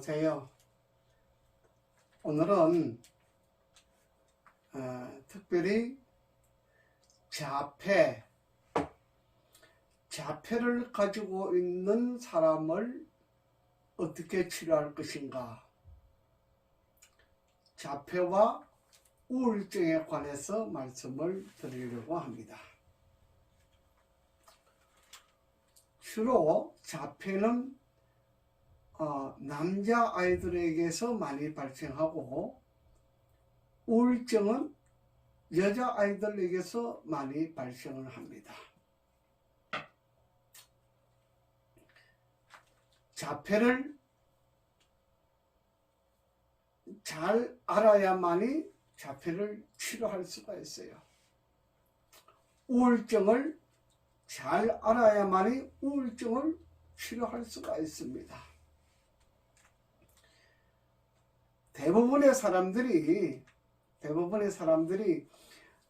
안녕하세요. 오늘은 특별히 자폐를 가지고 있는 사람을 어떻게 치료할 것인가, 자폐와 우울증에 관해서 말씀을 드리려고 합니다. 주로 자폐는 남자 아이들에게서 많이 발생하고 우울증은 여자 아이들에게서 많이 발생을 합니다. 자폐를 잘 알아야만이 자폐를 치료할 수가 있어요. 우울증을 잘 알아야만이 우울증을 치료할 수가 있습니다. 대부분의 사람들이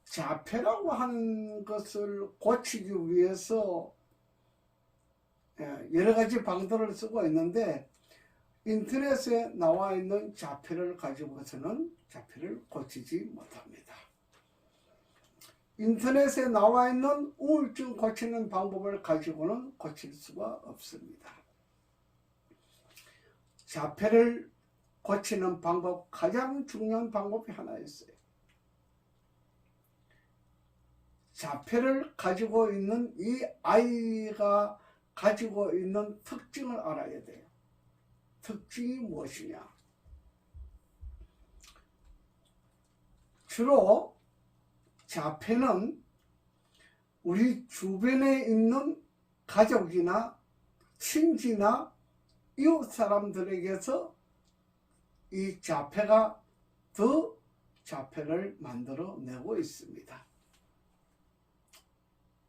자폐라고 하는 것을 고치기 위해서 여러 가지 방도를 쓰고 있는데, 인터넷에 나와 있는 자폐를 가지고서는 자폐를 고치지 못합니다. 인터넷에 나와 있는 우울증 고치는 방법을 가지고는 고칠 수가 없습니다. 자폐를 고치는 방법, 가장 중요한 방법이 하나 있어요. 자폐를 가지고 있는 이 아이가 가지고 있는 특징을 알아야 돼요. 특징이 무엇이냐? 주로 자폐는 우리 주변에 있는 가족이나 친지나 이웃 사람들에게서 이 자폐가 더 자폐를 만들어내고 있습니다.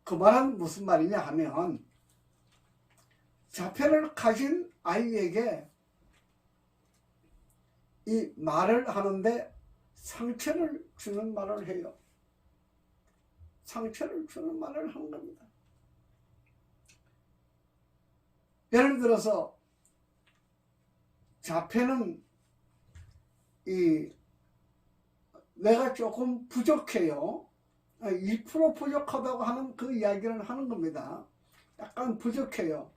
그 말은 무슨 말이냐 하면, 자폐를 가진 아이에게 이 말을 하는데 상처를 주는 말을 해요. 상처를 주는 말을 하는 겁니다. 예를 들어서 자폐는 내가 조금 부족해요. 2% 부족하다고 하는 그 이야기를 하는 겁니다. 약간 부족해요.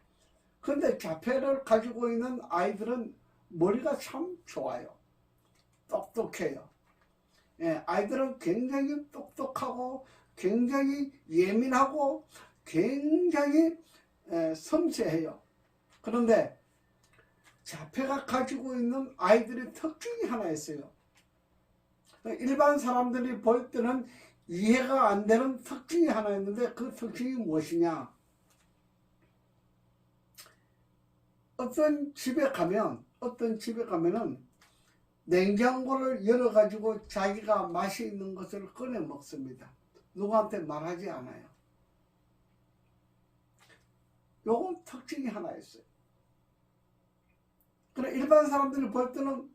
근데 자폐를 가지고 있는 아이들은 머리가 참 좋아요. 똑똑해요. 아이들은 굉장히 똑똑하고 굉장히 예민하고 굉장히 섬세해요. 그런데 자폐가 가지고 있는 아이들의 특징이 하나 있어요. 일반 사람들이 볼 때는 이해가 안 되는 특징이 하나 있는데, 그 특징이 무엇이냐? 어떤 집에 가면은 냉장고를 열어가지고 자기가 맛이 있는 것을 꺼내 먹습니다. 누구한테 말하지 않아요. 요건 특징이 하나 있어요. 그래, 일반 사람들이 볼 때는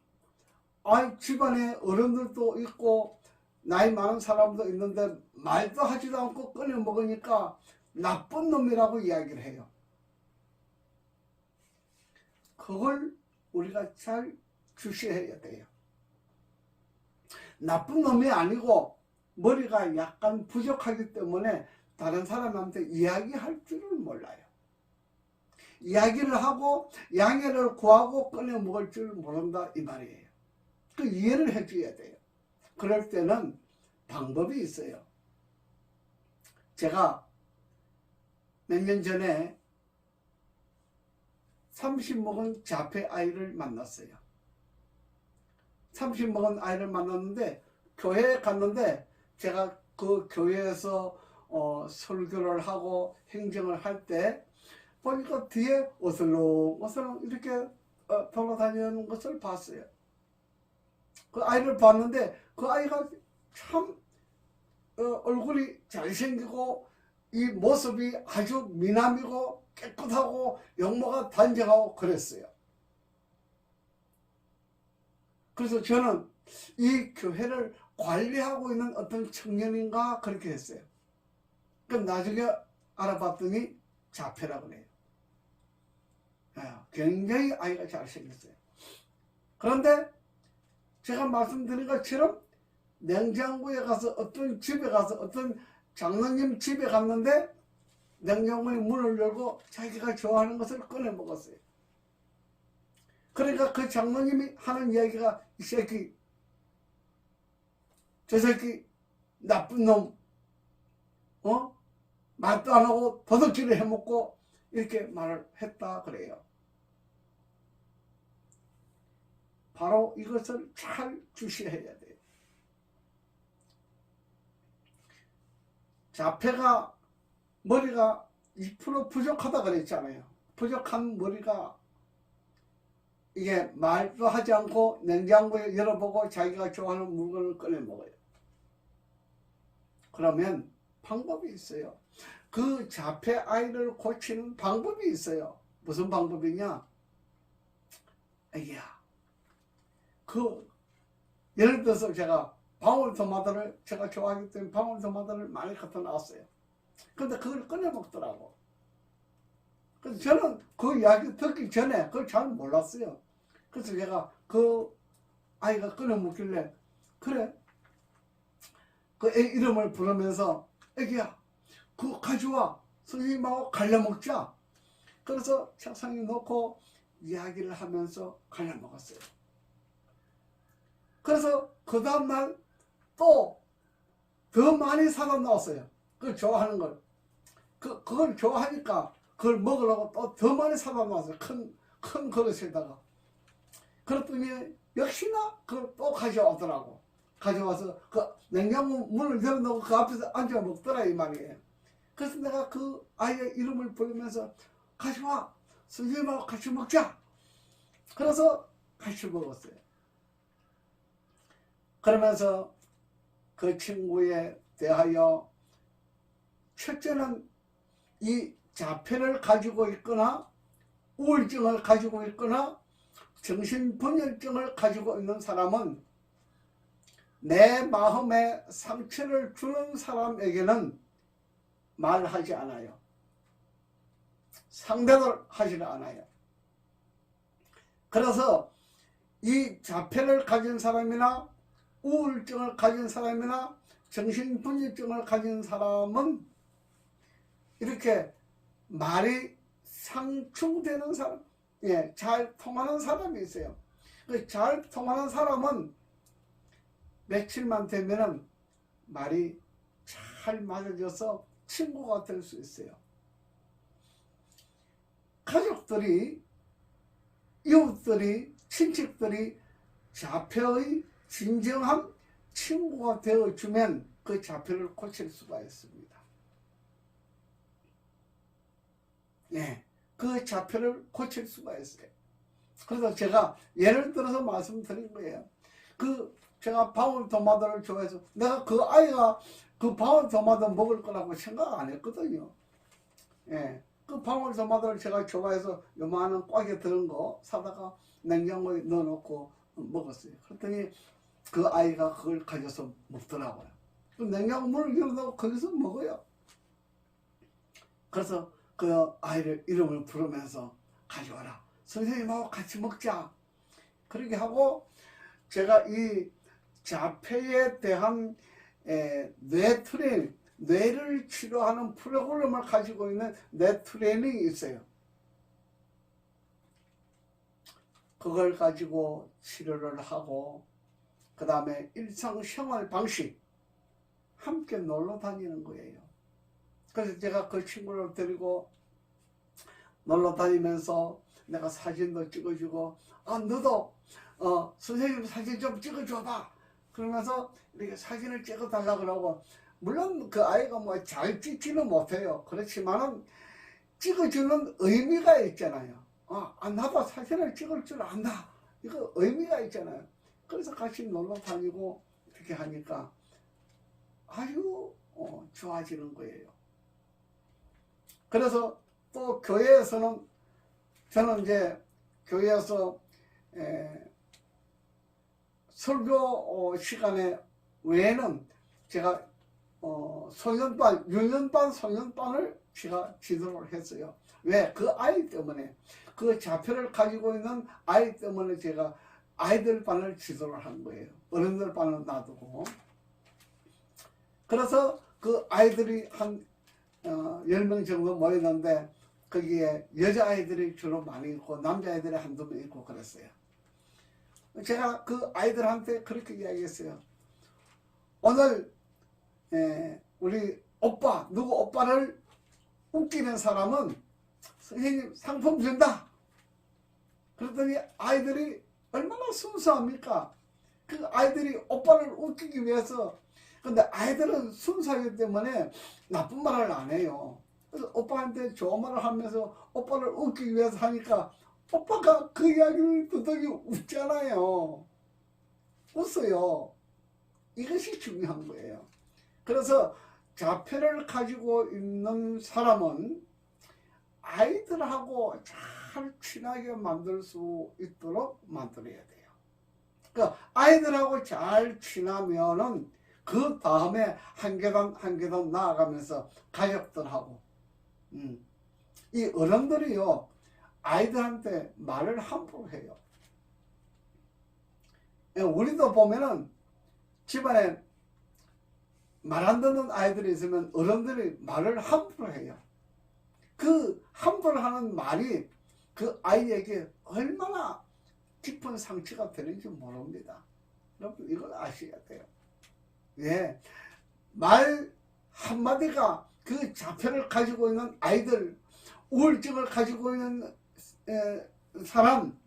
집안에 어른들도 있고 나이 많은 사람도 있는데 말도 하지도 않고 꺼내 먹으니까 나쁜 놈이라고 이야기를 해요. 그걸 우리가 잘 주시해야 돼요. 나쁜 놈이 아니고 머리가 약간 부족하기 때문에 다른 사람한테 이야기할 줄을 몰라요. 이야기를 하고 양해를 구하고 꺼내 먹을 줄 모른다, 이 말이에요. 그 이해를 해줘야 돼요. 그럴 때는 방법이 있어요. 제가 몇 년 전에 30 먹은 자폐 아이를 만났어요. 30 먹은 아이를 만났는데, 교회에 갔는데 제가 그 교회에서 설교를 하고 행정을 할 때 보니까 뒤에 어슬렁어슬렁 이렇게 돌아다니는 것을 봤어요. 그 아이를 봤는데 그 아이가 참 얼굴이 잘생기고 이 모습이 아주 미남이고 깨끗하고 용모가 단정하고 그랬어요. 그래서 저는 이 교회를 관리하고 있는 어떤 청년인가 그렇게 했어요. 그럼 나중에 알아봤더니 자폐라고 그래요. 굉장히 아이가 잘생겼어요. 그런데 제가 말씀드린 것처럼 냉장고에 가서 어떤 집에 가서 어떤 장로님 집에 갔는데 냉장고의 문을 열고 자기가 좋아하는 것을 꺼내 먹었어요. 그러니까 그 장로님이 하는 이야기가 이 새끼, 저 새끼 나쁜 놈, 맛도 안 하고 도둑질을 해먹고 이렇게 말을 했다 그래요. 바로 이것을 잘 주시해야 돼요. 자폐가 머리가 2% 부족하다 그랬잖아요. 부족한 머리가 이게 말도 하지 않고 냉장고에 열어보고 자기가 좋아하는 물건을 꺼내 먹어요. 그러면 방법이 있어요. 그 자폐 아이를 고치는 방법이 있어요. 무슨 방법이냐? 애기야, 예를 들어서 제가 방울토마토를 제가 좋아하기 때문에 방울토마토를 많이 갖다 놨어요. 근데 그걸 꺼내 먹더라고. 그래서 저는 그 이야기 듣기 전에 그걸 잘 몰랐어요. 그래서 제가 그 아이가 꺼내 먹길래, 그래, 그 애 이름을 부르면서, 애기야, 그거 가져와. 선생님하고 갈려 먹자. 그래서 책상에 놓고 이야기를 하면서 갈려 먹었어요. 그래서 그 다음날 또 더 많이 사다 놨어요. 그걸 좋아하는 걸. 그걸 좋아하니까 그걸 먹으려고 또 더 많이 사다 놨어요. 큰 그릇에다가. 그랬더니 역시나 그걸 또 가져오더라고. 가져와서 그 냉장고 문을 열어놓고 그 앞에서 앉아 먹더라 이 말이에요. 그래서 내가 그 아이의 이름을 부르면서 가져와. 선생님하고 같이 먹자. 그래서 같이 먹었어요. 그러면서 그 친구에 대하여 첫째는 이 자폐를 가지고 있거나 우울증을 가지고 있거나 정신분열증을 가지고 있는 사람은 내 마음에 상처를 주는 사람에게는 말하지 않아요. 상대를 하지 않아요. 그래서 이 자폐를 가진 사람이나 우울증을 가진 사람이나 정신분열증을 가진 사람은 이렇게 말이 상충되는 사람, 잘 통하는 사람이 있어요. 잘 통하는 사람은 며칠만 되면은 말이 잘 맞아져서 친구가 될 수 있어요. 가족들이, 이웃들이, 친척들이 자폐의 진정한 친구가 되어주면 그 자폐를 고칠 수가 있습니다. 그 자폐를 고칠 수가 있어요. 그래서 제가 예를 들어서 말씀드린 거예요. 제가 방울토마토를 좋아해서 내가 그 아이가 그 방울토마토 먹을 거라고 생각 안 했거든요. 그 방울토마토를 제가 좋아해서 요만한 꽉에 들은 거 사다가 냉장고에 넣어놓고 먹었어요. 그랬더니 그 아이가 그걸 가져서 먹더라고요. 냉장고 문을 열어놓고 거기서 먹어요. 그래서 그 아이를 이름을 부르면서 가져와라. 선생님하고 같이 먹자. 그렇게 하고 제가 이 자폐에 대한 뇌 트레이닝, 뇌를 치료하는 프로그램을 가지고 있는 뇌 트레이닝이 있어요. 그걸 가지고 치료를 하고 그 다음에 일상생활 방식 함께 놀러 다니는 거예요. 그래서 제가 그 친구를 데리고 놀러 다니면서 내가 사진도 찍어주고, 너도 선생님 사진 좀 찍어줘봐. 그러면서 이렇게 사진을 찍어달라 그러고, 물론 그 아이가 뭐 잘 찍지는 못해요. 그렇지만은 찍어주는 의미가 있잖아요. 나도 사진을 찍을 줄 안다. 이거 의미가 있잖아요. 그래서 같이 놀러 다니고 이렇게 하니까 아주 좋아지는 거예요. 그래서 또 교회에서는 저는 이제 교회에서 설교 시간에 외에는 제가 소년반, 유년반, 소년반을 제가 지도를 했어요. 왜? 그 아이 때문에, 그 자폐를 가지고 있는 아이 때문에 제가 아이들 반을 지도를 한 거예요. 어른들 반은 놔두고. 그래서 그 아이들이 한 10명 정도 모였는데 거기에 여자아이들이 주로 많이 있고 남자아이들이 한두 명 있고 그랬어요. 제가 그 아이들한테 그렇게 이야기했어요. 오늘 우리 오빠, 누구 오빠를 웃기는 사람은 선생님 상품 준다. 그랬더니 아이들이 얼마나 순수합니까? 그 아이들이 오빠를 웃기기 위해서. 근데 아이들은 순수하기 때문에 나쁜 말을 안 해요. 그래서 오빠한테 좋은 말을 하면서 오빠를 웃기기 위해서 하니까 오빠가 그 이야기를 듣더니 웃잖아요. 웃어요. 이것이 중요한 거예요. 그래서 자폐를 가지고 있는 사람은 아이들하고 잘 친하게 만들 수 있도록 만들어야 돼요. 그러니까 아이들하고 잘 친하면은 그 다음에 한 계단 한 계단 나아가면서 가족들하고 이 어른들이요 아이들한테 말을 함부로 해요. 우리도 보면은 집안에 말 안 듣는 아이들이 있으면 어른들이 말을 함부로 해요. 그 함부로 하는 말이 그 아이에게 얼마나 깊은 상처가 되는지 모릅니다. 여러분 이걸 아셔야 돼요. 예, 말 한마디가 그 자폐를 가지고 있는 아이들, 우울증을 가지고 있는 사람,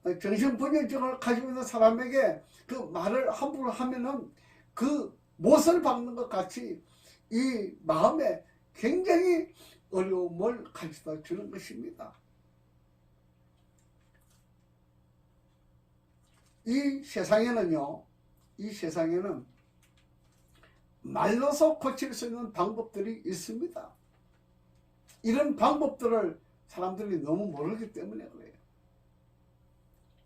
정신분열증을 가지고 있는 사람에게 그 말을 함부로 하면은 그 못을 박는 것 같이 이 마음에 굉장히 어려움을 가져다 주는 것입니다. 이 세상에는 말로서 고칠 수 있는 방법들이 있습니다. 이런 방법들을 사람들이 너무 모르기 때문에 그래요.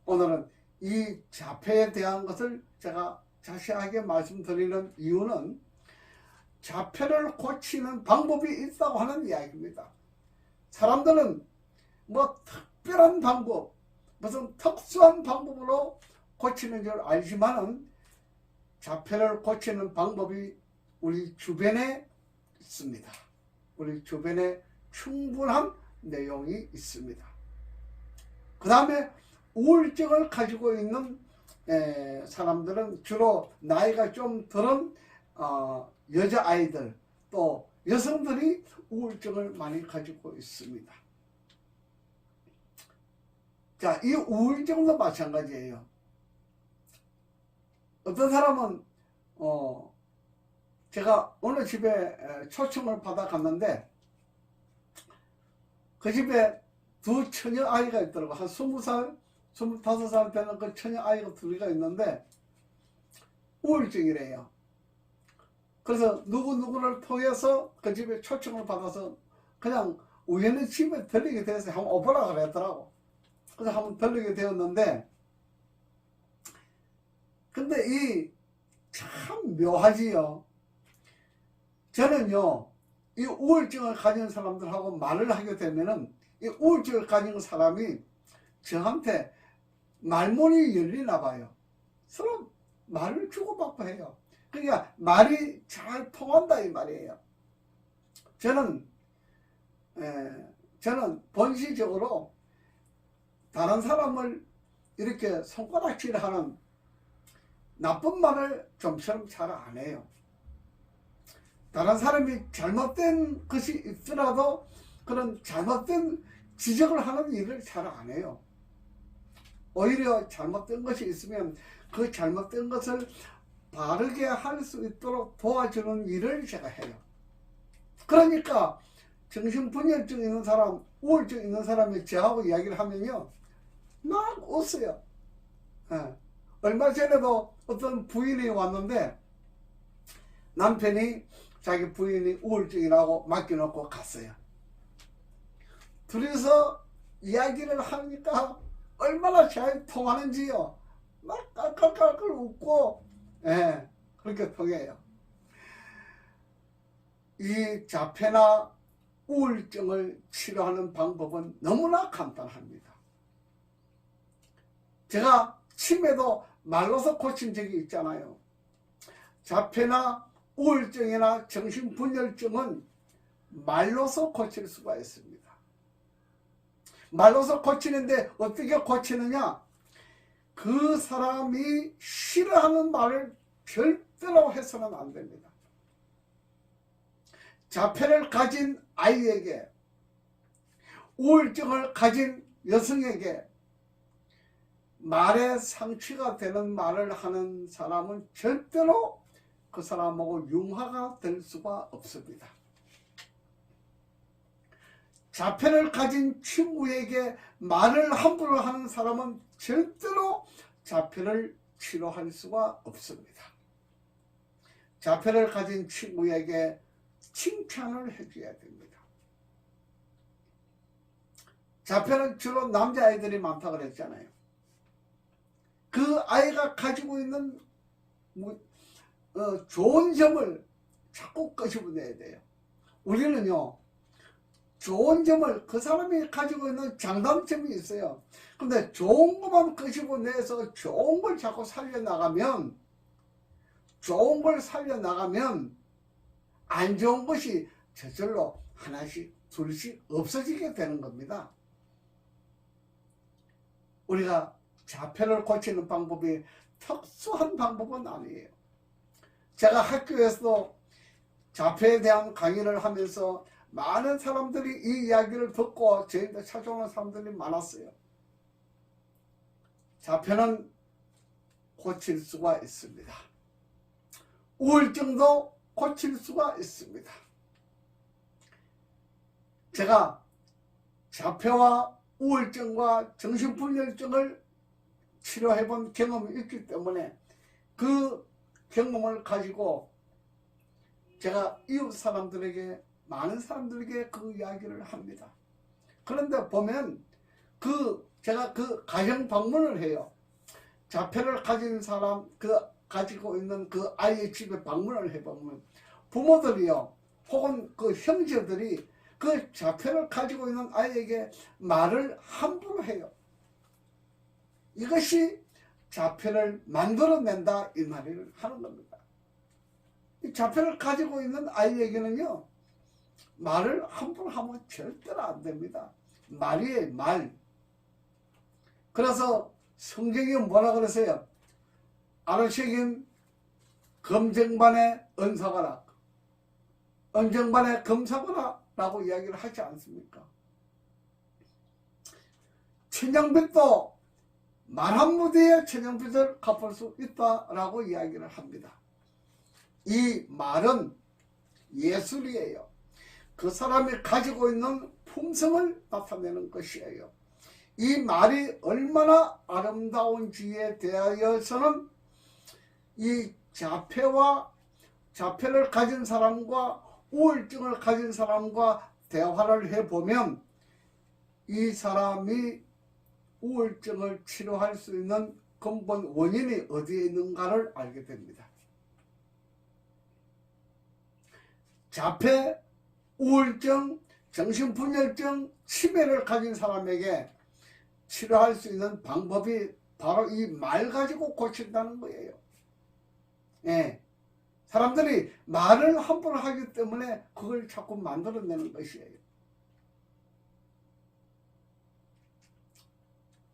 오늘은 이 자폐에 대한 것을 제가 자세하게 말씀드리는 이유는 자폐를 고치는 방법이 있다고 하는 이야기입니다. 사람들은 뭐 특별한 방법, 무슨 특수한 방법으로 고치는 줄 알지만은 자폐를 고치는 방법이 우리 주변에 있습니다. 우리 주변에 충분한 내용이 있습니다. 그 다음에 우울증을 가지고 있는 사람들은 주로 나이가 좀 들은 여자아이들 또 여성들이 우울증을 많이 가지고 있습니다. 자, 이 우울증도 마찬가지예요. 어떤 사람은 제가 어느 집에 초청을 받아 갔는데 그 집에 두 처녀 아이가 있더라고. 한 20살, 25살 되는 그 처녀 아이가 둘이가 있는데 우울증이래요. 그래서 누구누구를 통해서 그 집에 초청을 받아서 그냥 우연히 집에 들리게 돼서 한번 오보라 그랬더라고. 그래서 한번 들리게 되었는데 근데 이 참 묘하지요. 저는요 이 우울증을 가진 사람들하고 말을 하게 되면은 이 우울증을 가진 사람이 저한테 말문이 열리나 봐요. 서로 말을 주고받고 해요. 그러니까 말이 잘 통한다 이 말이에요. 저는 본시적으로 다른 사람을 이렇게 손가락질하는 나쁜 말을 좀처럼 잘 안 해요. 다른 사람이 잘못된 것이 있더라도 그런 잘못된 지적을 하는 일을 잘 안 해요. 오히려 잘못된 것이 있으면 그 잘못된 것을 바르게 할 수 있도록 도와주는 일을 제가 해요. 그러니까 정신분열증 있는 사람, 우울증 있는 사람이 저하고 이야기를 하면요 막 웃어요. 얼마 전에도 어떤 부인이 왔는데 남편이 자기 부인이 우울증이라고 맡겨놓고 갔어요. 둘이서 이야기를 하니까 얼마나 잘 통하는지요. 막 깔깔깔깔 웃고 그렇게 통해요. 이 자폐나 우울증을 치료하는 방법은 너무나 간단합니다. 제가 치매도 말로서 고친 적이 있잖아요. 자폐나 우울증이나 정신분열증은 말로서 고칠 수가 있습니다. 말로서 고치는데 어떻게 고치느냐? 그 사람이 싫어하는 말을 절대로 해서는 안 됩니다. 자폐를 가진 아이에게, 우울증을 가진 여성에게 말에 상처가 되는 말을 하는 사람은 절대로 그 사람하고 융화가 될 수가 없습니다. 자폐를 가진 친구에게 말을 함부로 하는 사람은 절대로 자폐를 치료할 수가 없습니다. 자폐를 가진 친구에게 칭찬을 해줘야 됩니다. 자폐는 주로 남자아이들이 많다고 그랬잖아요. 그 아이가 가지고 있는 좋은 점을 자꾸 끄집어내야 돼요. 우리는요, 좋은 점을, 그 사람이 가지고 있는 장단점이 있어요. 근데 좋은 것만 끄집어내서 좋은 걸 자꾸 살려나가면, 안 좋은 것이 저절로 하나씩 둘씩 없어지게 되는 겁니다. 우리가 자폐를 고치는 방법이 특수한 방법은 아니에요. 제가 학교에서도 자폐에 대한 강의를 하면서 많은 사람들이 이 이야기를 듣고 저희한테 찾아오는 사람들이 많았어요. 자폐는 고칠 수가 있습니다. 우울증도 고칠 수가 있습니다. 제가 자폐와 우울증과 정신분열증을 치료해본 경험이 있기 때문에 그 경험을 가지고 제가 이웃 사람들에게, 많은 사람들에게 그 이야기를 합니다. 그런데 보면 제가 그 가정 방문을 해요. 자폐를 가진 사람, 가지고 있는 그 아이의 집에 방문을 해보면 부모들이요, 혹은 그 형제들이 그 자폐를 가지고 있는 아이에게 말을 함부로 해요. 이것이 자폐를 만들어낸다, 이 말을 하는 겁니다. 이 자폐를 가지고 있는 아이에게는요, 말을 함부로 하면 절대로 안 됩니다. 말이에요, 말. 그래서 성경이 뭐라 그러세요? 아르시긴 검정반에 은사가라, 은정반에 금사가라 라고 이야기를 하지 않습니까? 천냥빚도 말 한마디에 천냥빚을 갚을 수 있다라고 이야기를 합니다. 이 말은 예술이에요. 그 사람이 가지고 있는 품성을 나타내는 것이에요. 이 말이 얼마나 아름다운지에 대하여서는 이 자폐를 가진 사람과 우울증을 가진 사람과 대화를 해보면 이 사람이 우울증을 치료할 수 있는 근본 원인이 어디에 있는가를 알게 됩니다. 자폐, 우울증, 정신분열증, 치매를 가진 사람에게 치료할 수 있는 방법이 바로 이 말 가지고 고친다는 거예요. 예. 사람들이 말을 함부로 하기 때문에 그걸 자꾸 만들어내는 것이에요.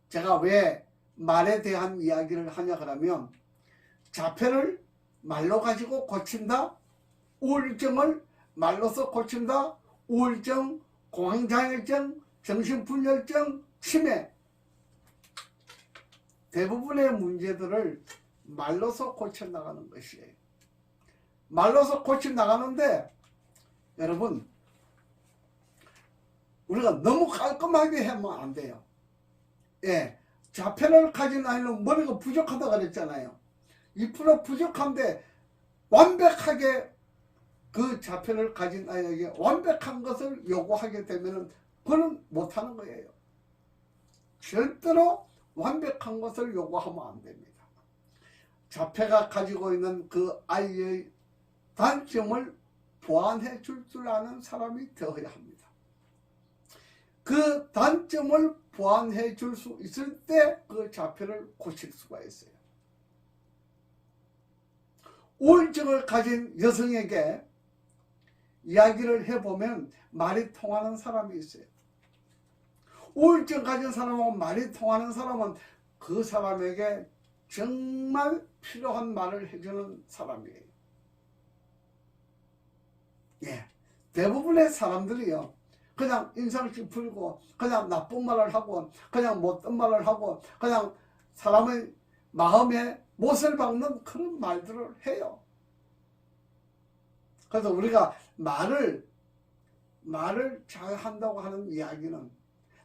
제가 왜 말에 대한 이야기를 하냐 그러면, 자폐를 말로 가지고 고친다, 우울증을 말로서 고친다, 우울증, 공황장애증, 정신분열증, 치매, 대부분의 문제들을 말로서 고쳐나가는 것이에요. 말로서 고쳐나가는데, 여러분, 우리가 너무 깔끔하게 하면 안 돼요. 예, 자폐를 가진 아이는 머리가 부족하다 그랬잖아요. 2% 부족한데 완벽하게 그 자폐를 가진 아이에게 완벽한 것을 요구하게 되면 그건 못하는 거예요. 절대로 완벽한 것을 요구하면 안 됩니다. 자폐가 가지고 있는 그 아이의 단점을 보완해 줄 줄 아는 사람이 되어야 합니다. 그 단점을 보완해 줄 수 있을 때 그 자폐를 고칠 수가 있어요. 우울증을 가진 여성에게 이야기를 해보면 말이 통하는 사람이 있어요. 우울증 가진 사람하고 말이 통하는 사람은 그 사람에게 정말 필요한 말을 해주는 사람이에요. 예, 대부분의 사람들이요, 그냥 인상 찌푸리고 그냥 나쁜 말을 하고 그냥 못된 말을 하고 그냥 사람의 마음에 못을 박는 그런 말들을 해요. 그래서 우리가 말을 잘 한다고 하는 이야기는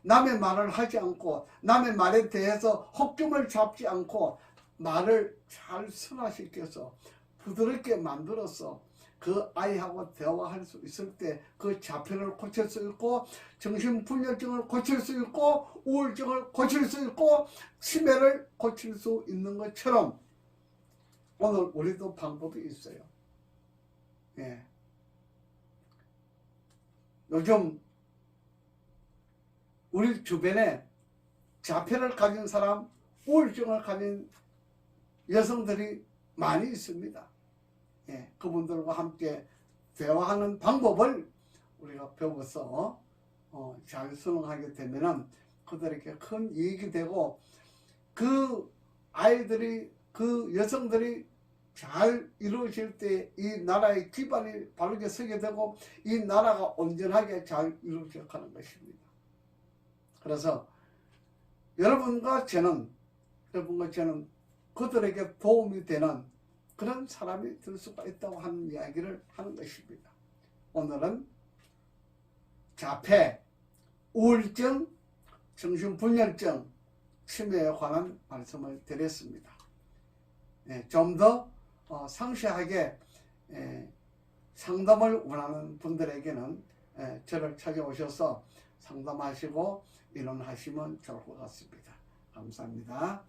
남의 말을 하지 않고 남의 말에 대해서 혹점을 잡지 않고 말을 잘 순화시켜서 부드럽게 만들어서 그 아이하고 대화할 수 있을 때 그 자폐를 고칠 수 있고 정신분열증을 고칠 수 있고 우울증을 고칠 수 있고 치매를 고칠 수 있는 것처럼 오늘 우리도 방법이 있어요. 예. 요즘 우리 주변에 자폐를 가진 사람, 우울증을 가진 여성들이 많이 있습니다. 예, 그분들과 함께 대화하는 방법을 우리가 배워서 잘 수능하게 되면은 그들에게 큰 이익이 되고 그 아이들이 그 여성들이 잘 이루어질 때 이 나라의 기반이 바르게 서게 되고 이 나라가 온전하게 잘 이루어져 가는 것입니다. 그래서 여러분과 저는 그들에게 도움이 되는 그런 사람이 될 수가 있다고 하는 이야기를 하는 것입니다. 오늘은 자폐, 우울증, 정신분열증, 치매에 관한 말씀을 드렸습니다. 좀 더 상세하게 상담을 원하는 분들에게는 저를 찾아오셔서 상담하시고 의논하시면 좋을 것 같습니다. 감사합니다.